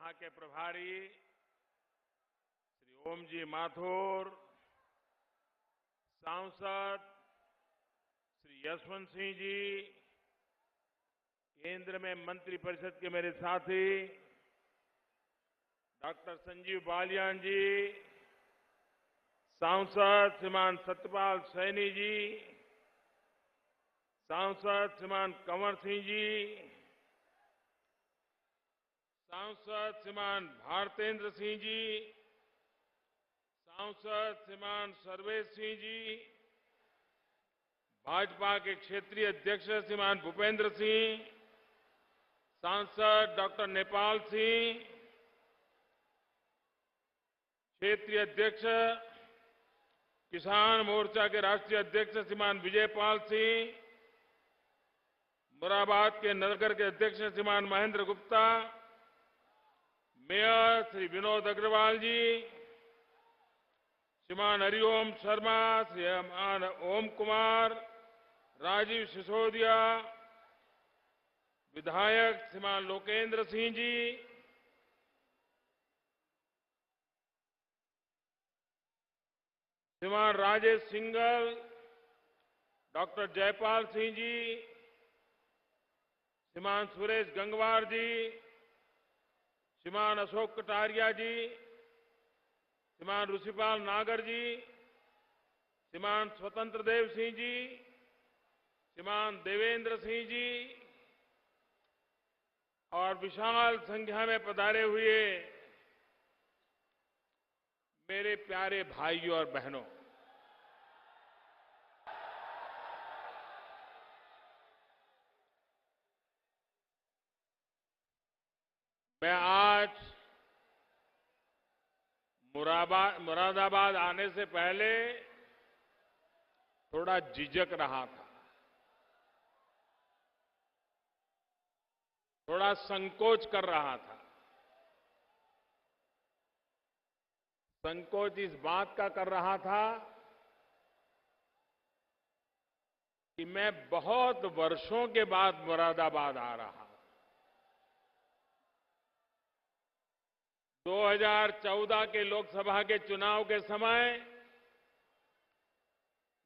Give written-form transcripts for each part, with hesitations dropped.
यहाँ के प्रभारी श्री ओम जी माथुर, सांसद श्री यशवंत सिंह जी, केंद्र में मंत्रिपरिषद के मेरे साथी डॉक्टर संजीव बालियान जी, सांसद श्रीमान सत्यपाल सैनी जी, सांसद श्रीमान कंवर सिंह जी, सांसद श्रीमान भारतेंद्र सिंह जी, सांसद श्रीमान सर्वेश सिंह जी, भाजपा के क्षेत्रीय अध्यक्ष श्रीमान भूपेंद्र सिंह, सांसद डॉक्टर नेपाल सिंह, क्षेत्रीय अध्यक्ष किसान मोर्चा के राष्ट्रीय अध्यक्ष श्रीमान विजयपाल सिंह, मुरादाबाद के नगर के अध्यक्ष श्रीमान महेंद्र गुप्ता, मेयर श्री विनोद अग्रवाल जी, श्रीमान हरिओम शर्मा, श्रीमान ओम कुमार, राजीव सिसोदिया, विधायक श्रीमान लोकेंद्र सिंह जी, श्रीमान राजेश सिंघल, डॉक्टर जयपाल सिंह जी, श्रीमान सुरेश गंगवार जी, श्रीमान अशोक कटारिया जी, श्रीमान ऋषिपाल नागर जी, श्रीमान स्वतंत्र देव सिंह जी, श्रीमान देवेंद्र सिंह जी और विशाल संख्या में पधारे हुए मेरे प्यारे भाइयों और बहनों, मैं आज मुरादाबाद आने से पहले थोड़ा झिझक रहा था, थोड़ा संकोच कर रहा था। संकोच इस बात का कर रहा था कि मैं बहुत वर्षों के बाद मुरादाबाद आ रहा हूं। 2014 के लोकसभा के चुनाव के समय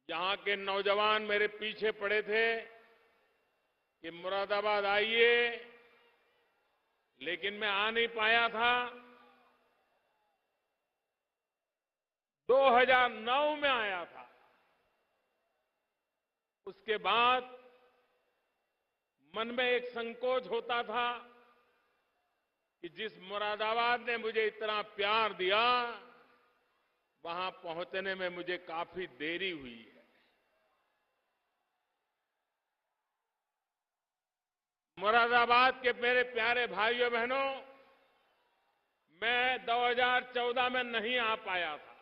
यहां के नौजवान मेरे पीछे पड़े थे कि मुरादाबाद आइए, लेकिन मैं आ नहीं पाया था। 2009 में आया था। उसके बाद मन में एक संकोच होता था कि जिस मुरादाबाद ने मुझे इतना प्यार दिया, वहां पहुंचने में मुझे काफी देरी हुई है। मुरादाबाद के मेरे प्यारे भाइयों बहनों, मैं 2014 में नहीं आ पाया था।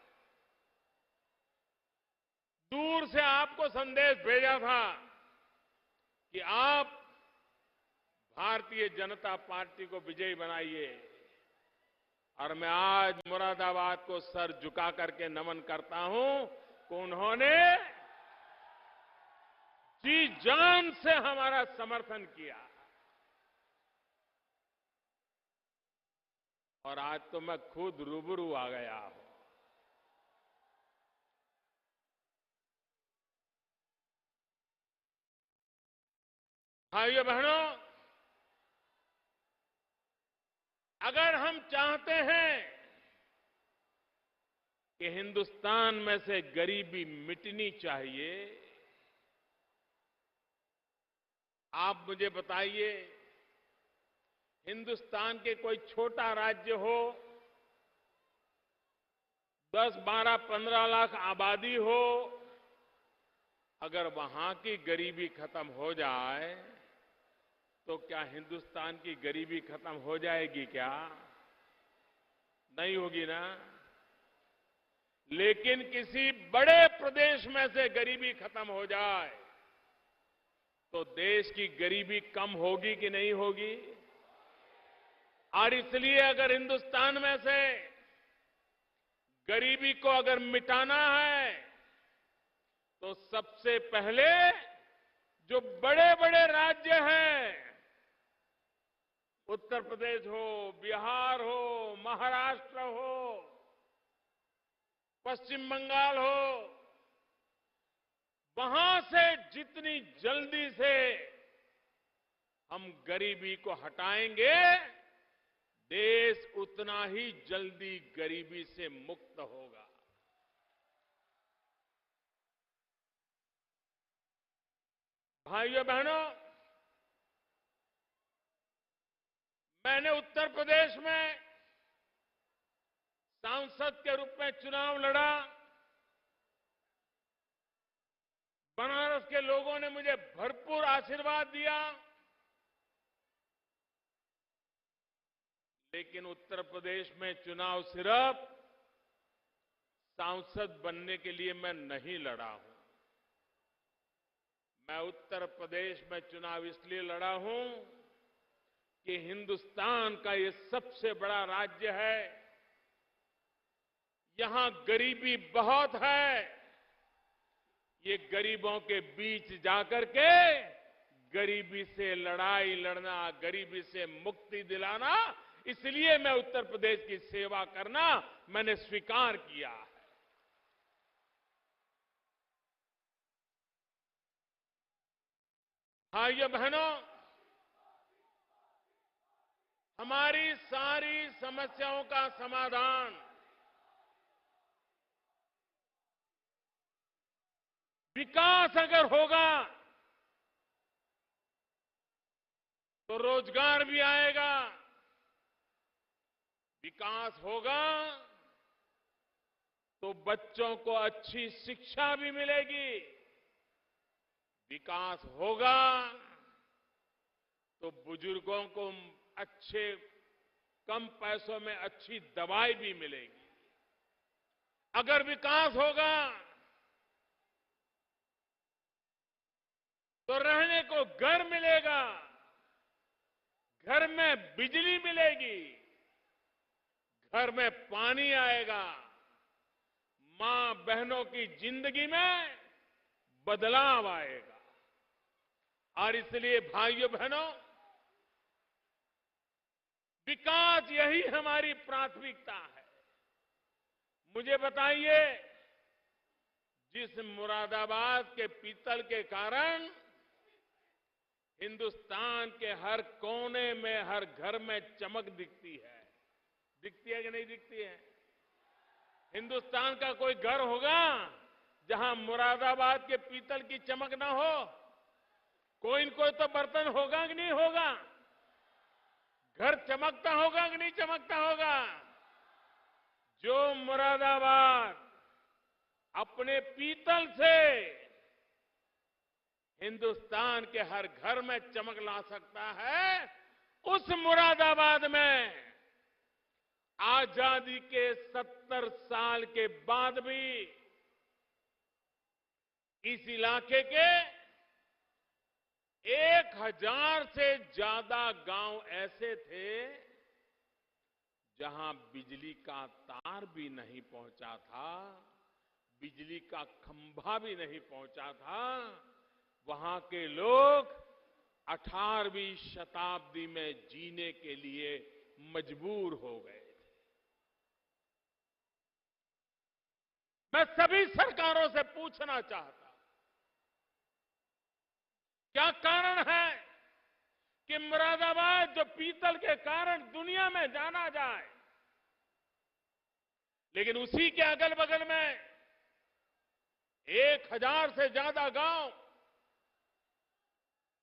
दूर से आपको संदेश भेजा था कि आप भारतीय जनता पार्टी को विजयी बनाइए, और मैं आज मुरादाबाद को सर झुका करके नमन करता हूं कि उन्होंने जी जान से हमारा समर्थन किया। और आज तो मैं खुद रूबरू आ गया हूं। भाइयों बहनों, अगर हम चाहते हैं कि हिंदुस्तान में से गरीबी मिटनी चाहिए, आप मुझे बताइए, हिंदुस्तान के कोई छोटा राज्य हो, 10, 12, 15 लाख आबादी हो, अगर वहां की गरीबी खत्म हो जाए तो क्या हिंदुस्तान की गरीबी खत्म हो जाएगी? क्या नहीं होगी ना। लेकिन किसी बड़े प्रदेश में से गरीबी खत्म हो जाए तो देश की गरीबी कम होगी कि नहीं होगी? और इसलिए अगर हिंदुस्तान में से गरीबी को अगर मिटाना है तो सबसे पहले जो बड़े बड़े राज्य हैं, उत्तर प्रदेश हो, बिहार हो, महाराष्ट्र हो, पश्चिम बंगाल हो, वहां से जितनी जल्दी से हम गरीबी को हटाएंगे, देश उतना ही जल्दी गरीबी से मुक्त होगा। भाइयों बहनों, मैंने उत्तर प्रदेश में सांसद के रूप में चुनाव लड़ा। बनारस के लोगों ने मुझे भरपूर आशीर्वाद दिया, लेकिन उत्तर प्रदेश में चुनाव सिर्फ सांसद बनने के लिए मैं नहीं लड़ा हूं। मैं उत्तर प्रदेश में चुनाव इसलिए लड़ा हूं कि हिंदुस्तान का ये सबसे बड़ा राज्य है, यहां गरीबी बहुत है। ये गरीबों के बीच जाकर के गरीबी से लड़ाई लड़ना, गरीबी से मुक्ति दिलाना, इसलिए मैं उत्तर प्रदेश की सेवा करना मैंने स्वीकार किया है। भाइयों बहनों, हमारी सारी समस्याओं का समाधान विकास अगर होगा तो रोजगार भी आएगा, विकास होगा तो बच्चों को अच्छी शिक्षा भी मिलेगी, विकास होगा तो बुजुर्गों को अच्छे कम पैसों में अच्छी दवाई भी मिलेगी। अगर विकास होगा तो रहने को घर मिलेगा, घर में बिजली मिलेगी, घर में पानी आएगा, मां बहनों की जिंदगी में बदलाव आएगा। और इसलिए भाइयों बहनों, विकास यही हमारी प्राथमिकता है। मुझे बताइए, जिस मुरादाबाद के पीतल के कारण हिंदुस्तान के हर कोने में, हर घर में चमक दिखती है कि नहीं दिखती है? हिंदुस्तान का कोई घर होगा जहां मुरादाबाद के पीतल की चमक ना हो? कोई न कोई तो बर्तन होगा कि नहीं होगा? घर चमकता होगा कि नहीं चमकता होगा? जो मुरादाबाद अपने पीतल से हिंदुस्तान के हर घर में चमक ला सकता है, उस मुरादाबाद में आजादी के 70 साल के बाद भी इस इलाके के 1000 से ज्यादा गांव ऐसे थे जहां बिजली का तार भी नहीं पहुंचा था, बिजली का खंभा भी नहीं पहुंचा था। वहां के लोग 18वीं शताब्दी में जीने के लिए मजबूर हो गए थे। मैं सभी सरकारों से पूछना चाहता हूं, क्या कारण है कि मुरादाबाद जो पीतल के कारण दुनिया में जाना जाए, लेकिन उसी के अगल बगल में 1000 से ज्यादा गांव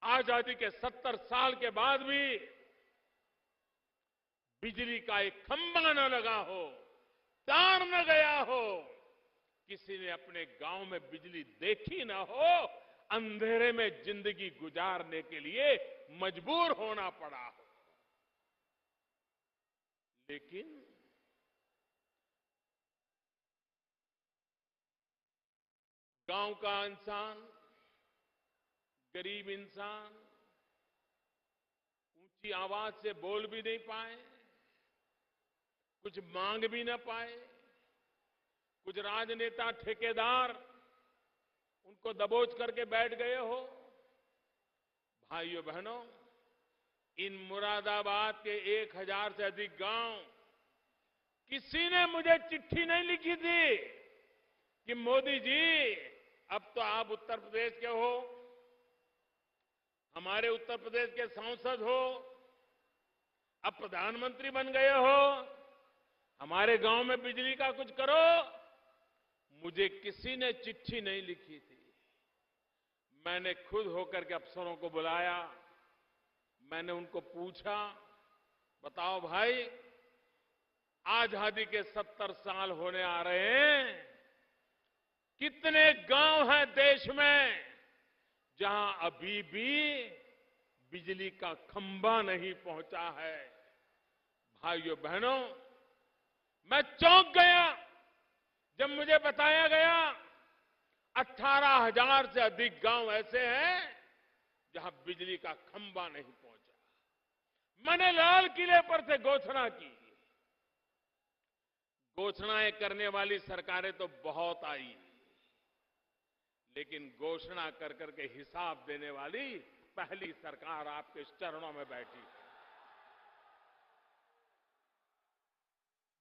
आजादी के 70 साल के बाद भी बिजली का एक खंभा न लगा हो, तार न गया हो, किसी ने अपने गांव में बिजली देखी ना हो, अंधेरे में जिंदगी गुजारने के लिए मजबूर होना पड़ा हो। लेकिन गांव का इंसान, गरीब इंसान ऊंची आवाज से बोल भी नहीं पाए, कुछ मांग भी न पाए, कुछ राजनेता ठेकेदार उनको दबोच करके बैठ गए हो। भाइयों बहनों, इन मुरादाबाद के 1000 से अधिक गांव किसी ने मुझे चिट्ठी नहीं लिखी थी कि मोदी जी अब तो आप उत्तर प्रदेश के हो, हमारे उत्तर प्रदेश के सांसद हो, अब प्रधानमंत्री बन गए हो, हमारे गांव में बिजली का कुछ करो। मुझे किसी ने चिट्ठी नहीं लिखी थी। मैंने खुद होकर के अफसरों को बुलाया, मैंने उनको पूछा, बताओ भाई, आजादी के 70 साल होने आ रहे हैं, कितने गांव हैं देश में जहां अभी भी बिजली का खंभा नहीं पहुंचा है। भाइयों बहनों, मैं चौंक गया जब मुझे बताया गया 18,000 से अधिक गांव ऐसे हैं जहां बिजली का खंभा नहीं पहुंचा। मैंने लाल किले पर से घोषणा की। घोषणाएं करने वाली सरकारें तो बहुत आई, लेकिन घोषणा कर करके हिसाब देने वाली पहली सरकार आपके चरणों में बैठी है।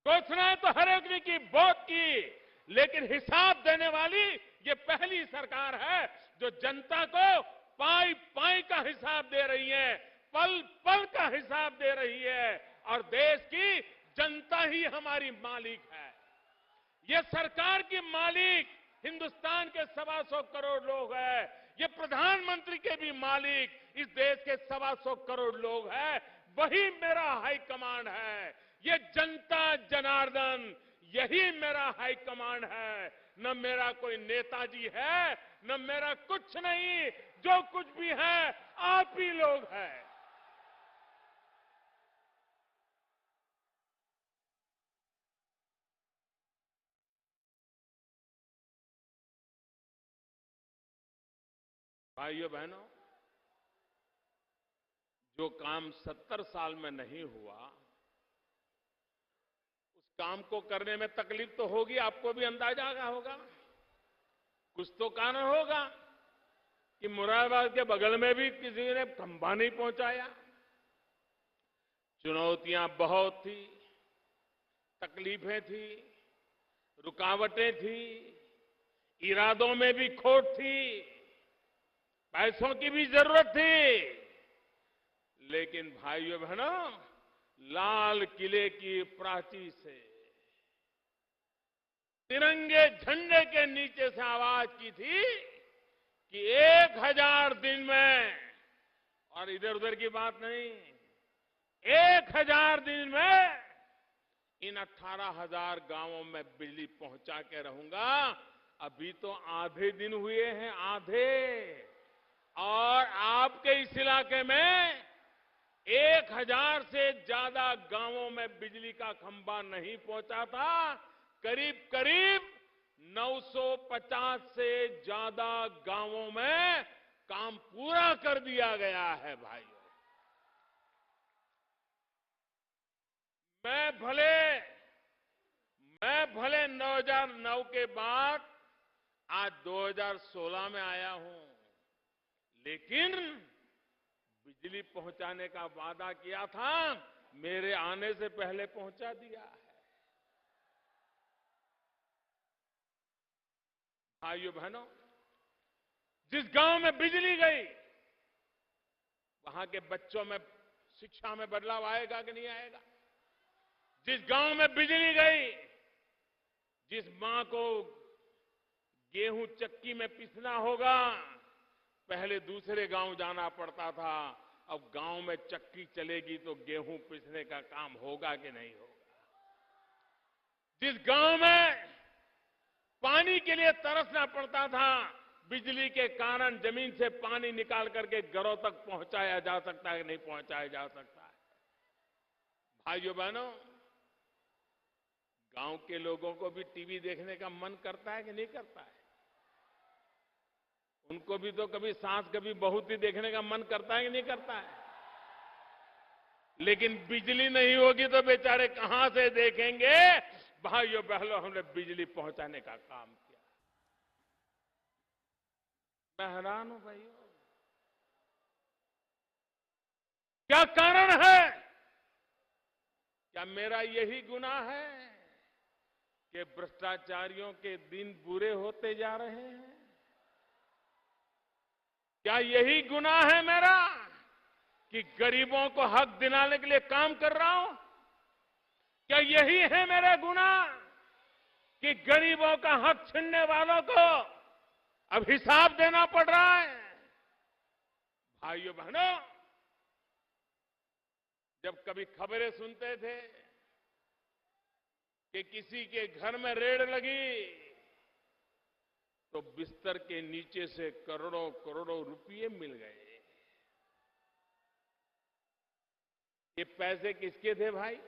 घोषणाएं तो हर एक ने की, बहुत की, लेकिन हिसाब देने वाली ये पहली सरकार है जो जनता को पाई पाई का हिसाब दे रही है, पल पल का हिसाब दे रही है, और देश की जनता ही हमारी मालिक है। ये सरकार की मालिक हिंदुस्तान के 125 करोड़ लोग हैं। ये प्रधानमंत्री के भी मालिक इस देश के 125 करोड़ लोग हैं। वही मेरा हाई कमांड है। ये जनता जनार्दन, यही मेरा हाई कमांड है। न मेरा कोई नेताजी है, न मेरा कुछ नहीं, जो कुछ भी है आप ही लोग हैं। भाइयों बहनों, जो काम 70 साल में नहीं हुआ, उस काम को करने में तकलीफ तो होगी, आपको भी अंदाजा होगा। कुछ तो कारण होगा कि मुरादाबाद के बगल में भी किसी ने खंभा नहीं पहुंचाया। चुनौतियां बहुत थी, तकलीफें थी, रुकावटें थी, इरादों में भी खोट थी, पैसों की भी जरूरत थी, लेकिन भाइयों बहनों, लाल किले की प्राची से तिरंगे झंडे के नीचे से आवाज की थी कि 1000 दिन में, और इधर उधर की बात नहीं, 1000 दिन में इन 18,000 गांवों में बिजली पहुंचा के रहूंगा। अभी तो आधे दिन हुए हैं, आधे, और आपके इस इलाके में 1000 से ज्यादा गांवों में बिजली का खंभा नहीं पहुंचा था। करीब करीब 950 से ज्यादा गांवों में काम पूरा कर दिया गया है। भाइयों, मैं भले 2009 के बाद आज 2016 में आया हूं, लेकिन बिजली पहुंचाने का वादा किया था, मेरे आने से पहले पहुंचा दिया है। भाइयों बहनों, जिस गांव में बिजली गई, वहां के बच्चों में शिक्षा में बदलाव आएगा कि नहीं आएगा? जिस गांव में बिजली गई, जिस मां को गेहूं चक्की में पिसना होगा, पहले दूसरे गांव जाना पड़ता था, अब गांव में चक्की चलेगी तो गेहूं पिसने का काम होगा कि नहीं होगा? जिस गांव में पानी के लिए तरसना पड़ता था, बिजली के कारण जमीन से पानी निकाल करके घरों तक पहुंचाया जा सकता है कि नहीं पहुंचाया जा सकता है? भाइयों बहनों, गांव के लोगों को भी टीवी देखने का मन करता है कि नहीं करता है? उनको भी तो कभी सास कभी बहू भी देखने का मन करता है कि नहीं करता है? लेकिन बिजली नहीं होगी तो बेचारे कहां से देखेंगे? भाइयों बहनों, हमने बिजली पहुंचाने का काम किया। मैं हैरान हूं भाइयों, क्या कारण है? क्या मेरा यही गुनाह है कि भ्रष्टाचारियों के दिन बुरे होते जा रहे हैं? क्या यही गुनाह है मेरा कि गरीबों को हक दिलाने के लिए काम कर रहा हूं? क्या यही है मेरा गुनाह कि गरीबों का हक छीनने वालों को अब हिसाब देना पड़ रहा है? भाइयों बहनों, जब कभी खबरें सुनते थे कि किसी के घर में रेड लगी तो बिस्तर के नीचे से करोड़ों करोड़ों रुपये मिल गए। ये पैसे किसके थे भाई?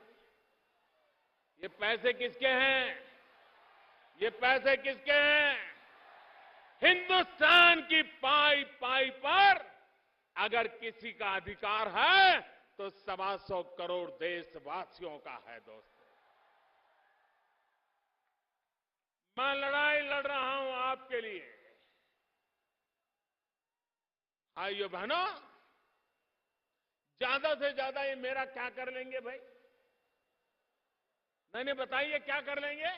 ये पैसे किसके हैं? ये पैसे किसके हैं? हिंदुस्तान की पाई पाई पर अगर किसी का अधिकार है तो 125 करोड़ देशवासियों का है। दोस्तों, मैं लड़ाई लड़ रहा हूं आपके लिए। भाइयों बहनों, ज्यादा से ज्यादा ये मेरा क्या कर लेंगे भाई? नहीं बताइए, क्या कर लेंगे?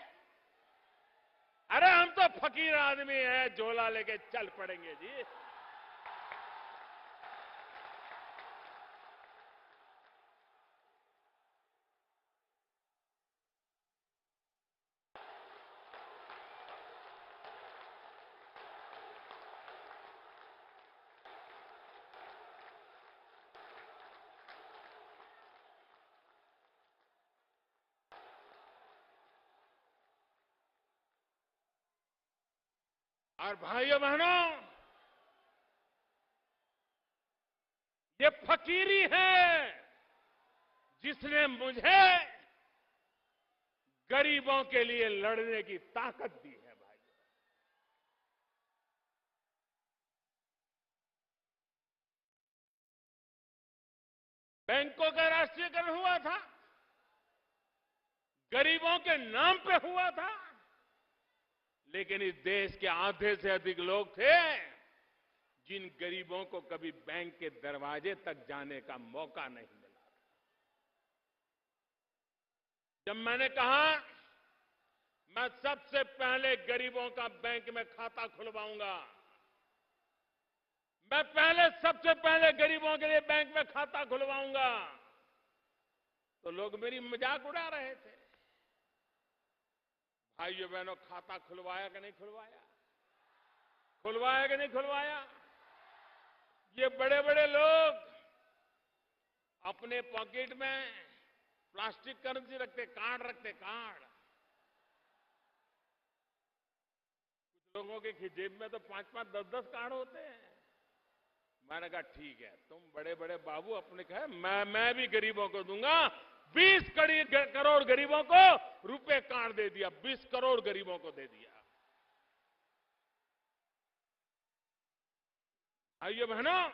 अरे हम तो फकीर आदमी हैं, झोला लेके चल पड़ेंगे जी। और भाइयों बहनों, ये फकीरी है जिसने मुझे गरीबों के लिए लड़ने की ताकत दी है। भाई, बैंकों का राष्ट्रीयकरण हुआ था, गरीबों के नाम पे हुआ था, लेकिन इस देश के आधे से अधिक लोग थे जिन गरीबों को कभी बैंक के दरवाजे तक जाने का मौका नहीं मिला। जब मैंने कहा मैं सबसे पहले गरीबों का बैंक में खाता खुलवाऊंगा, मैं सबसे पहले गरीबों के लिए बैंक में खाता खुलवाऊंगा, तो लोग मेरी मजाक उड़ा रहे थे। भाइयों बहनों, खाता खुलवाया कि नहीं खुलवाया? खुलवाया कि नहीं खुलवाया? ये बड़े बड़े लोग अपने पॉकेट में प्लास्टिक करेंसी रखते, कार्ड रखते, कार्ड। कुछ लोगों के जेब में तो 5-5, 10-10 कार्ड होते हैं। मैंने कहा ठीक है, तुम बड़े बड़े बाबू अपने कहे, मैं भी गरीबों को दूंगा। 20 करोड़ गरीबों को रुपए कार्ड दे दिया, 20 करोड़ गरीबों को दे दिया। भाइयों बहनों,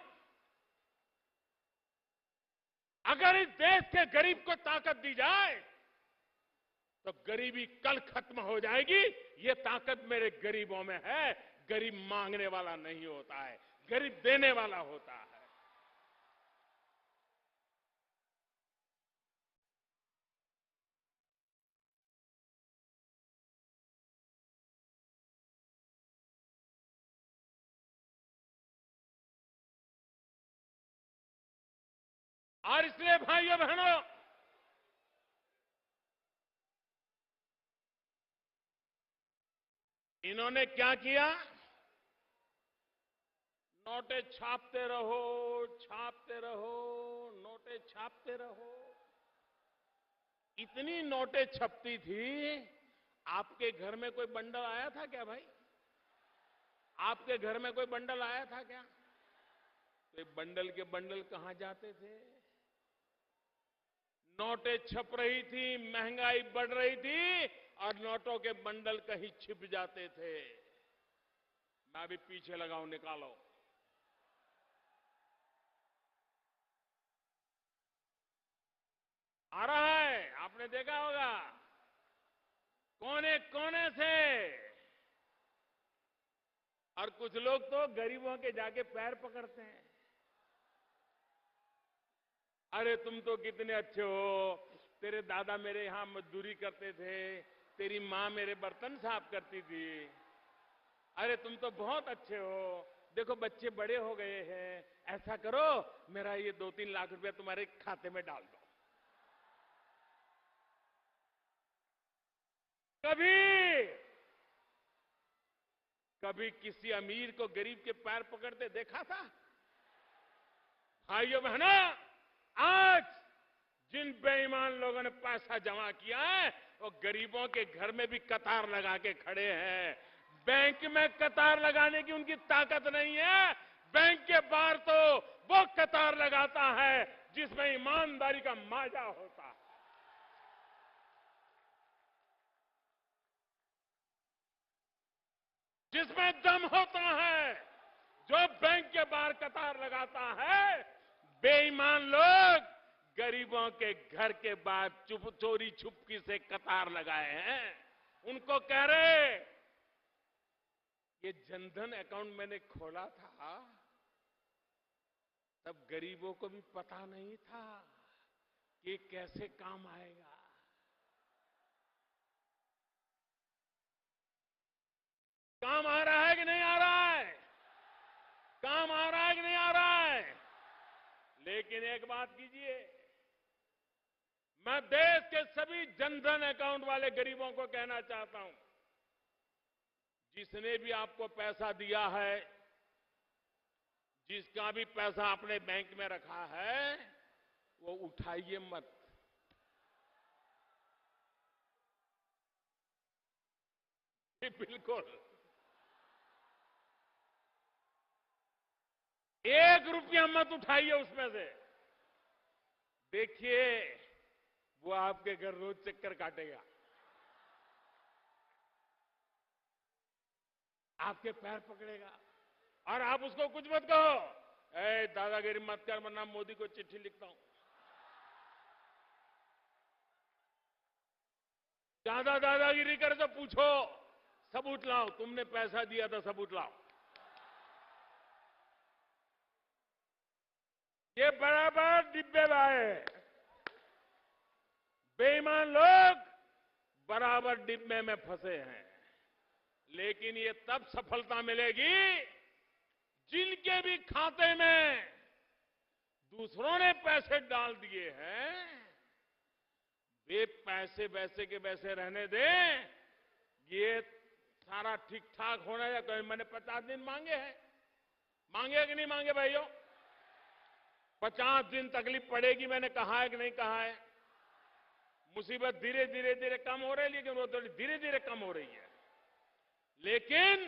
अगर इस देश के गरीब को ताकत दी जाए तो गरीबी कल खत्म हो जाएगी। ये ताकत मेरे गरीबों में है। गरीब मांगने वाला नहीं होता है, गरीब देने वाला होता है। और इसलिए भाइयों बहनों, इन्होंने क्या किया? नोटें छापते रहो, छापते रहो, नोटें छापते रहो। इतनी नोटें छपती थी, आपके घर में कोई बंडल आया था क्या भाई? आपके घर में कोई बंडल आया था क्या? तो बंडल के बंडल कहां जाते थे? नोटें छप रही थी, महंगाई बढ़ रही थी और नोटों के बंडल कहीं छिप जाते थे। मैं भी पीछे लगा हूं, निकालो। आ रहा है, आपने देखा होगा, कोने कोने से। और कुछ लोग तो गरीबों के जाके पैर पकड़ते हैं। अरे तुम तो कितने अच्छे हो, तेरे दादा मेरे यहां मजदूरी करते थे, तेरी माँ मेरे बर्तन साफ करती थी। अरे तुम तो बहुत अच्छे हो, देखो बच्चे बड़े हो गए हैं, ऐसा करो मेरा ये 2-3 लाख रुपया तुम्हारे खाते में डाल दो। कभी कभी किसी अमीर को गरीब के पैर पकड़ते देखा था? भाइयों बहनों, आज जिन बेईमान लोगों ने पैसा जमा किया है वो गरीबों के घर में भी कतार लगा के खड़े हैं। बैंक में कतार लगाने की उनकी ताकत नहीं है, बैंक के बाहर तो वो कतार लगाता है जिसमें ईमानदारी का माजा होता है। जिसमें दम होता है, जो बैंक के बाहर कतार लगाता है। बेईमान लोग गरीबों के घर के बाहर चोरी छुपकी से कतार लगाए हैं। उनको कह रहे, ये जनधन अकाउंट मैंने खोला था तब गरीबों को भी पता नहीं था कि कैसे काम आएगा। काम आ रहा है कि नहीं आ रहा है? काम आ रहा है कि नहीं आ रहा है? लेकिन एक बात कीजिए, मैं देश के सभी जनधन अकाउंट वाले गरीबों को कहना चाहता हूं, जिसने भी आपको पैसा दिया है, जिसका भी पैसा अपने बैंक में रखा है, वो उठाइए मत। बिल्कुल 1 रुपया मत उठाइए उसमें से। देखिए वो आपके घर रोज चक्कर काटेगा, आपके पैर पकड़ेगा और आप उसको कुछ मत कहो, ए दादागिरी मत कर वरना मोदी को चिट्ठी लिखता हूं। ज्यादा दादागिरी करे तो पूछो, सबूत लाओ, तुमने पैसा दिया था सबूत लाओ। ये बराबर डिब्बे लाए, बेईमान लोग बराबर डिब्बे में फंसे हैं। लेकिन ये तब सफलता मिलेगी जिनके भी खाते में दूसरों ने पैसे डाल दिए हैं, वे पैसे वैसे के वैसे रहने दें। ये सारा ठीक ठाक होना है। कहीं मैंने 50 दिन मांगे हैं, मांगे कि नहीं मांगे भाइयों? 50 दिन तकलीफ पड़ेगी, मैंने कहा है कि नहीं कहा है? मुसीबत धीरे धीरे धीरे कम हो रही है, लेकिन वो थोड़ी धीरे धीरे कम हो रही है। लेकिन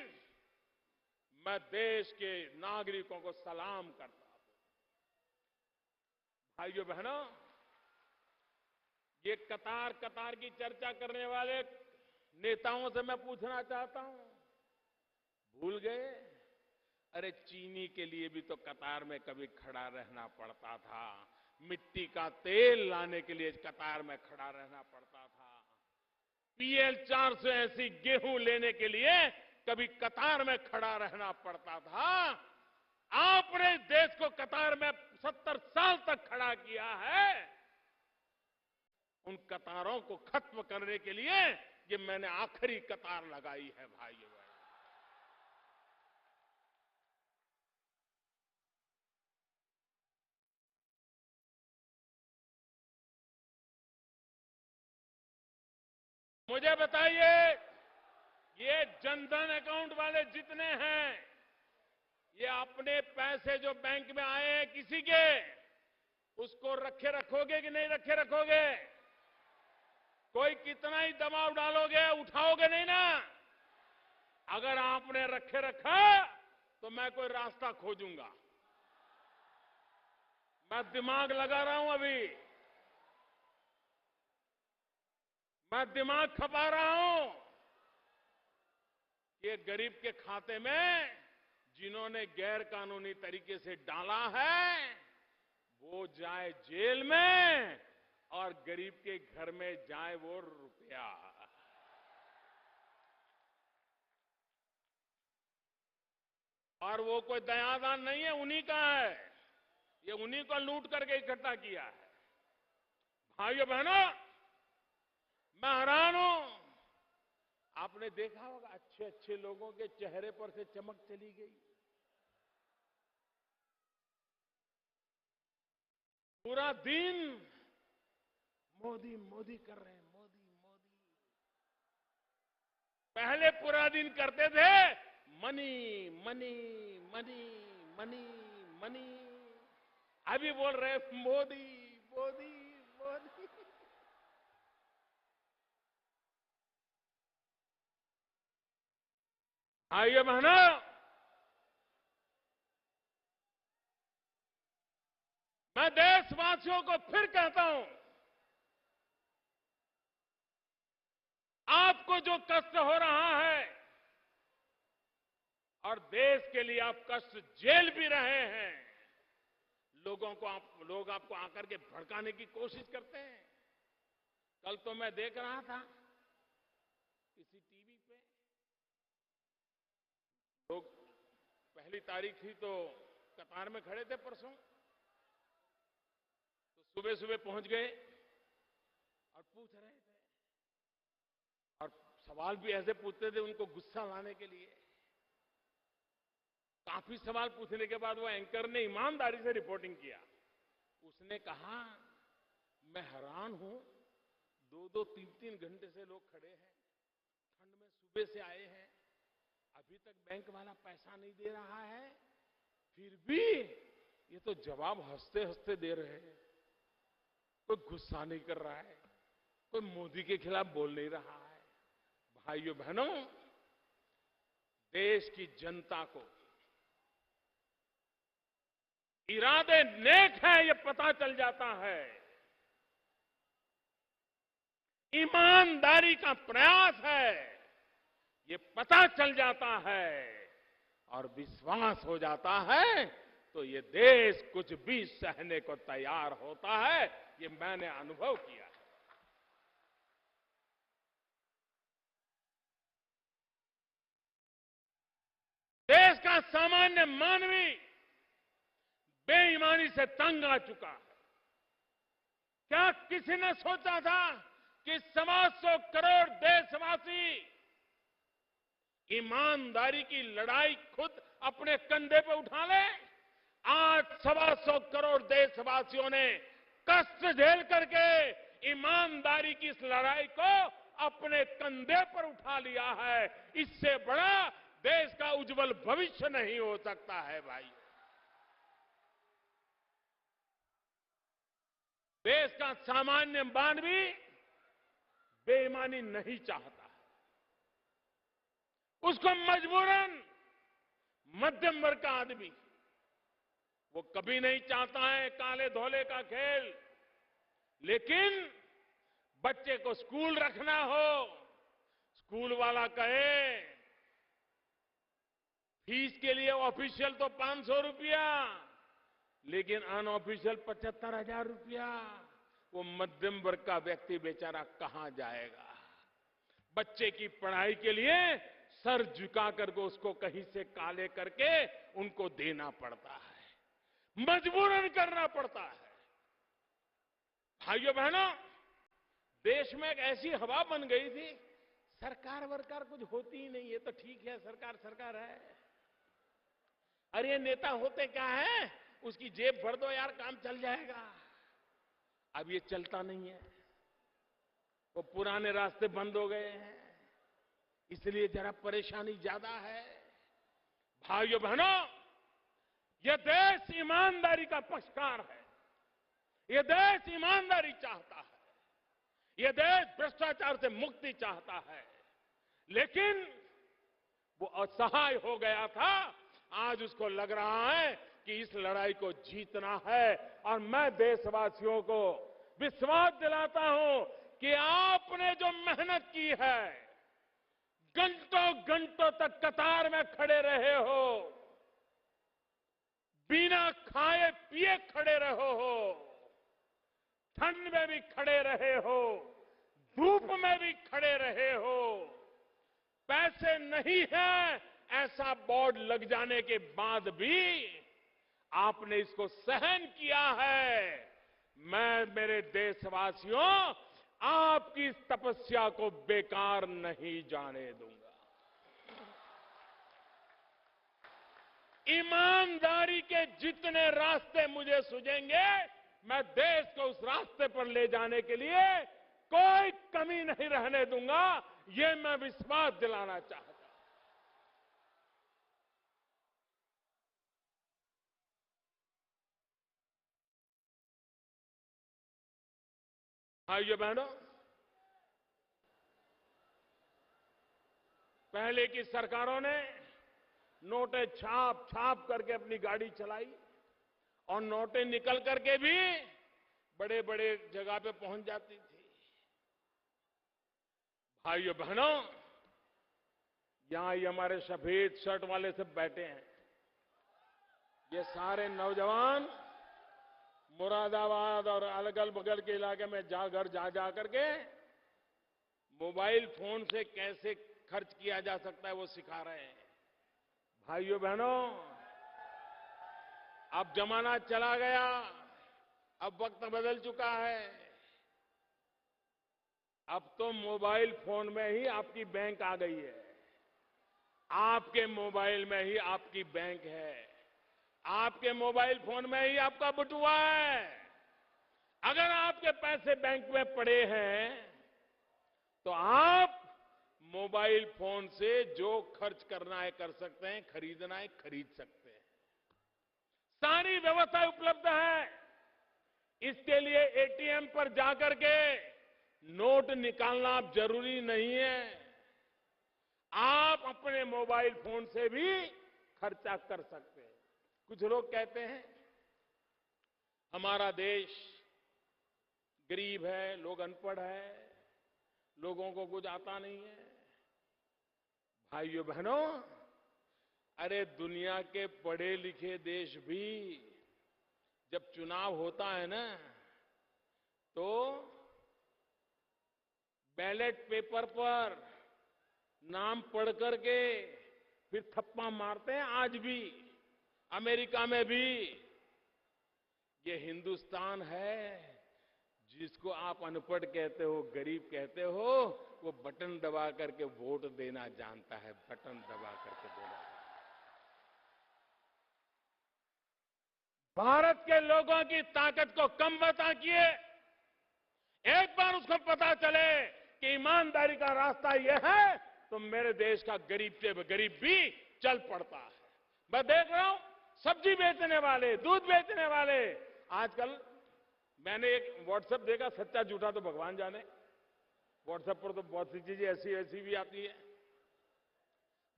मैं देश के नागरिकों को सलाम करता हूं। भाइयों बहनों, ये कतार कतार की चर्चा करने वाले नेताओं से मैं पूछना चाहता हूं, भूल गए? अरे चीनी के लिए भी तो कतार में कभी खड़ा रहना पड़ता था, मिट्टी का तेल लाने के लिए कतार में खड़ा रहना पड़ता था, PL 480 गेहूं लेने के लिए कभी कतार में खड़ा रहना पड़ता था। आपने देश को कतार में 70 साल तक खड़ा किया है। उन कतारों को खत्म करने के लिए ये मैंने आखिरी कतार लगाई है भाइयों। मुझे बताइए, ये जनधन अकाउंट वाले जितने हैं, ये अपने पैसे जो बैंक में आए हैं किसी के, उसको रखे रखोगे कि नहीं रखे रखोगे? कोई कितना ही दबाव डालोगे, उठाओगे नहीं ना? अगर आपने रखे रखा तो मैं कोई रास्ता खोजूंगा। मैं दिमाग लगा रहा हूं, अभी मैं दिमाग खपा रहा हूं। ये गरीब के खाते में जिन्होंने गैर कानूनी तरीके से डाला है, वो जाए जेल में और गरीब के घर में जाए वो रुपया। और वो कोई दयादान नहीं है, उन्हीं का है। ये उन्हीं को लूट करके इकट्ठा किया है। भाइयों बहनों, मैं हैरान हूं आपने देखा होगा अच्छे अच्छे लोगों के चेहरे पर से चमक चली गई। पूरा दिन मोदी मोदी कर रहे हैं, मोदी मोदी। पहले पूरा दिन करते थे money money money money money, अभी बोल रहे मोदी मोदी मोदी। आइए बहनों, मैं देशवासियों को फिर कहता हूं, आपको जो कष्ट हो रहा है और देश के लिए आप कष्ट झेल भी रहे हैं, लोग आपको आकर के भड़काने की कोशिश करते हैं। कल तो मैं देख रहा था किसी टीवी पे, लोग पहली तारीख थी तो कतार में खड़े थे परसों, तो सुबह सुबह पहुंच गए और पूछ रहे थे, और सवाल भी ऐसे पूछते थे उनको गुस्सा लाने के लिए। काफी सवाल पूछने के बाद वो एंकर ने ईमानदारी से रिपोर्टिंग किया। उसने कहा, मैं हैरान हूं, 2-2, 3-3 घंटे से लोग खड़े हैं, ठंड में सुबह से आए हैं, अभी तक बैंक वाला पैसा नहीं दे रहा है, फिर भी ये तो जवाब हंसते हंसते दे रहे हैं। कोई गुस्सा नहीं कर रहा है, कोई मोदी के खिलाफ बोल नहीं रहा है। भाइयों बहनों, देश की जनता को इरादे नेक है ये पता चल जाता है, ईमानदारी का प्रयास है ये पता चल जाता है, और विश्वास हो जाता है तो ये देश कुछ भी सहने को तैयार होता है। ये मैंने अनुभव किया है। देश का सामान्य मानवी बेईमानी से तंग आ चुका है। क्या किसी ने सोचा था कि 125 करोड़ देशवासी ईमानदारी की लड़ाई खुद अपने कंधे पर उठा ले? आज 125 करोड़ देशवासियों ने कष्ट झेल करके ईमानदारी की इस लड़ाई को अपने कंधे पर उठा लिया है। इससे बड़ा देश का उज्जवल भविष्य नहीं हो सकता है। भाई, देश का सामान्य मानवी बेईमानी नहीं चाहता है, उसको मजबूरन मध्यम वर्ग का आदमी वो कभी नहीं चाहता है काले धोले का खेल। लेकिन बच्चे को स्कूल रखना हो, स्कूल वाला कहे फीस के लिए ऑफिशियल तो 500 रुपया, लेकिन अनऑफिशियल 75,000 रुपया, वो मध्यम वर्ग का व्यक्ति बेचारा कहां जाएगा? बच्चे की पढ़ाई के लिए सर झुका करके उसको कहीं से काले करके उनको देना पड़ता है, मजबूरन करना पड़ता है। भाइयों बहनों, देश में एक ऐसी हवा बन गई थी, सरकार वरकार कुछ होती ही नहीं है, तो ठीक है सरकार सरकार है। अरे ये नेता होते क्या है, उसकी जेब भर दो यार काम चल जाएगा। अब ये चलता नहीं है, वो पुराने रास्ते बंद हो गए हैं, इसलिए जरा परेशानी ज्यादा है। भाइयों बहनों, यह देश ईमानदारी का पक्षकार है, यह देश ईमानदारी चाहता है, यह देश भ्रष्टाचार से मुक्ति चाहता है। लेकिन वो असहाय हो गया था, आज उसको लग रहा है कि इस लड़ाई को जीतना है। और मैं देशवासियों को विश्वास दिलाता हूं कि आपने जो मेहनत की है, घंटों घंटों तक कतार में खड़े रहे हो, बिना खाए पिए खड़े रहो हो, ठंड में भी खड़े रहे हो, धूप में भी खड़े रहे हो, पैसे नहीं है ऐसा बोर्ड लग जाने के बाद भी आपने इसको सहन किया है। मैं मेरे देशवासियों आपकी इस तपस्या को बेकार नहीं जाने दूंगा। ईमानदारी के जितने रास्ते मुझे सूझेंगे, मैं देश को उस रास्ते पर ले जाने के लिए कोई कमी नहीं रहने दूंगा। ये मैं विश्वास दिलाना चाहता हूं। भाइयों बहनों, पहले की सरकारों ने नोटें छाप छाप करके अपनी गाड़ी चलाई और नोटें निकल करके भी बड़े बड़े जगह पे पहुंच जाती थी। भाइयों बहनों, यहां ये हमारे सफेद शर्ट वाले सब बैठे हैं। ये सारे नौजवान मुरादाबाद और अलग बगल के इलाके में घर जा करके मोबाइल फोन से कैसे खर्च किया जा सकता है वो सिखा रहे हैं। भाइयों बहनों, अब जमाना चला गया, अब वक्त बदल चुका है। अब तो मोबाइल फोन में ही आपकी बैंक आ गई है। आपके मोबाइल में ही आपकी बैंक है। आपके मोबाइल फोन में ही आपका बटुआ है। अगर आपके पैसे बैंक में पड़े हैं तो आप मोबाइल फोन से जो खर्च करना है कर सकते हैं, खरीदना है खरीद सकते हैं। सारी व्यवस्था उपलब्ध है। इसके लिए एटीएम पर जाकर के नोट निकालना जरूरी नहीं है। आप अपने मोबाइल फोन से भी खर्चा कर सकते हैं। कुछ लोग कहते हैं हमारा देश गरीब है, लोग अनपढ़ है, लोगों को कुछ आता नहीं है। भाइयों बहनों, अरे दुनिया के पढ़े लिखे देश भी जब चुनाव होता है ना, तो बैलेट पेपर पर नाम पढ़ करके फिर थप्पा मारते हैं। आज भी अमेरिका में भी ये हिंदुस्तान है। जिसको आप अनपढ़ कहते हो, गरीब कहते हो, वो बटन दबा करके वोट देना जानता है। बटन दबा करके देना। भारत के लोगों की ताकत को कम मत आंकिए। एक बार उसको पता चले कि ईमानदारी का रास्ता यह है, तो मेरे देश का गरीब से गरीब भी चल पड़ता है। मैं देख रहा हूं सब्जी बेचने वाले, दूध बेचने वाले, आजकल मैंने एक व्हाट्सएप देखा, सच्चा झूठा तो भगवान जाने। व्हाट्सएप पर तो बहुत सी चीजें ऐसी ऐसी भी आती है।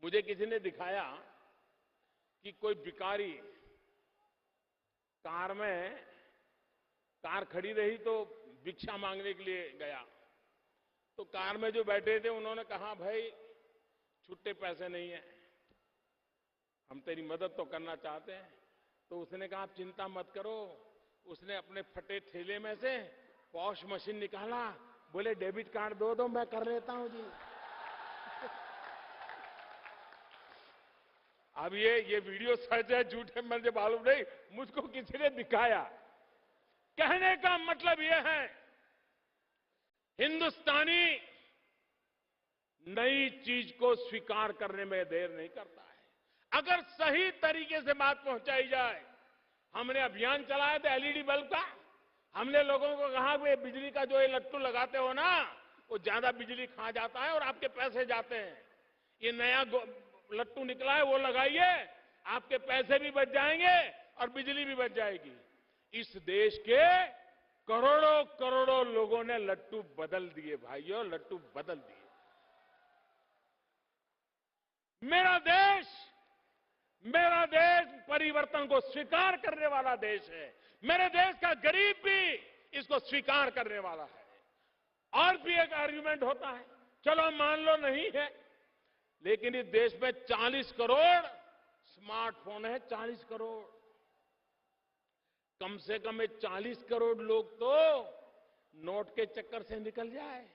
मुझे किसी ने दिखाया कि कोई भिखारी कार खड़ी रही तो भिक्षा मांगने के लिए गया। तो कार में जो बैठे थे उन्होंने कहा, भाई छुट्टे पैसे नहीं है, हम तेरी मदद तो करना चाहते हैं। तो उसने कहा आप चिंता मत करो। उसने अपने फटे थैले में से पॉश मशीन निकाला, बोले डेबिट कार्ड दो मैं कर लेता हूं जी। अब ये वीडियो सच है झूठ है मुझे मालूम नहीं, मुझको किसी ने दिखाया। कहने का मतलब यह है, हिंदुस्तानी नई चीज को स्वीकार करने में देर नहीं करता है। अगर सही तरीके से बात पहुंचाई जाए। हमने अभियान चलाया था एलईडी बल्ब का। हमने लोगों को कहा कि बिजली का जो ये लट्टू लगाते हो ना, वो ज्यादा बिजली खा जाता है और आपके पैसे जाते हैं। ये नया लट्टू निकला है, वो लगाइए, आपके पैसे भी बच जाएंगे और बिजली भी बच जाएगी। इस देश के करोड़ों करोड़ों लोगों ने लट्टू बदल दिए। भाइयों, लट्टू बदल दिए। मेरा देश परिवर्तन को स्वीकार करने वाला देश है। मेरे देश का गरीब भी इसको स्वीकार करने वाला है। और भी एक आर्गुमेंट होता है, चलो मान लो नहीं है, लेकिन इस देश में 40 करोड़ स्मार्टफोन है। 40 करोड़, कम से कम 40 करोड़ लोग तो नोट के चक्कर से निकल जाए।